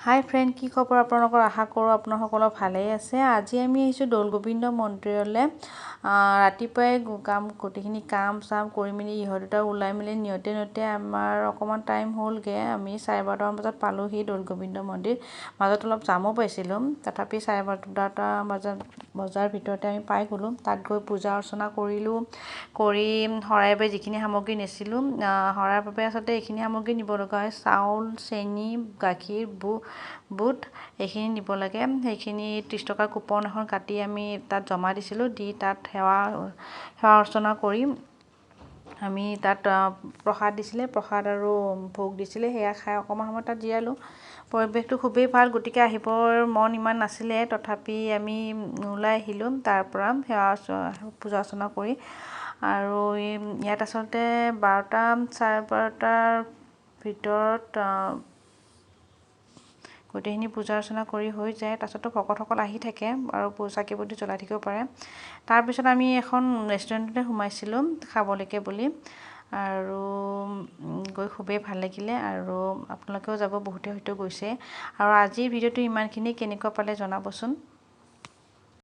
হাই friend, কি খবৰ আপোনালোকৰ? আশা কৰোঁ আপোনালোকৰ ভালেই আছে। আজি আমি আহিছোঁ দৌল গোবিন্দ মন্দিৰলৈ। ৰাতিপুৱাই গোটেইখিনি কাম চাম কৰি মেলি ইহঁত দুটা ওলাই মেলি নিওঁতে আমাৰ অকণমান টাইম হ'লগৈ। আমি 12:30 বজাত পালোঁহি দৌল গোবিন্দ মন্দিৰ। মাজত অলপ জামো পাইছিলোঁ, তথাপি 12:30 বজাৰ ভিতৰতে আমি পাই গ'লোঁ। তাত গৈ পূজা অৰ্চনা কৰিলোঁ। কৰি শৰাইৰ বাবে যিখিনি সামগ্ৰী নিছিলোঁ, শৰাইৰ বাবে আচলতে এইখিনি সামগ্ৰী নিব লগা হয়: চাউল, চেনি, গাখীৰ, বুট এইখিনি নিব লাগে। সেইখিনি 30 টকাৰ কুপন এখন কাটি আমি তাত জমা দিছিলোঁ। দি তাত সেৱা অৰ্চনা কৰি আমি তাত প্ৰসাদ দিছিলে, প্ৰসাদ আৰু ভোগ দিছিলে। সেয়া খাই অকণমান সময় তাত জিৰালোঁ। পৰিৱেশটো খুবেই ভাল, গতিকে আহিবৰ মন ইমান নাছিলে, তথাপি আমি ওলাই আহিলোঁ তাৰ পৰা পূজা অৰ্চনা কৰি। আৰু ইয়াত আচলতে 12টা, 12:30 ভিতৰত গোটেইখিনি পূজা অৰ্চনা কৰি হৈ যায়। তাৰপিছতো ভকতসকল আহি থাকে আৰু চাকি বন্তি জ্বলাই থাকিব পাৰে। তাৰপিছত আমি এখন ৰেষ্টুৰেণ্টতে সোমাইছিলোঁ খাবলৈকে বুলি, আৰু গৈ খুবেই ভাল লাগিলে। আৰু আপোনালোকেও যাব, বহুতে হয়তো গৈছে। আৰু আজিৰ ভিডিঅ'টো ইমানখিনি, কেনেকুৱা পালে জনাবচোন।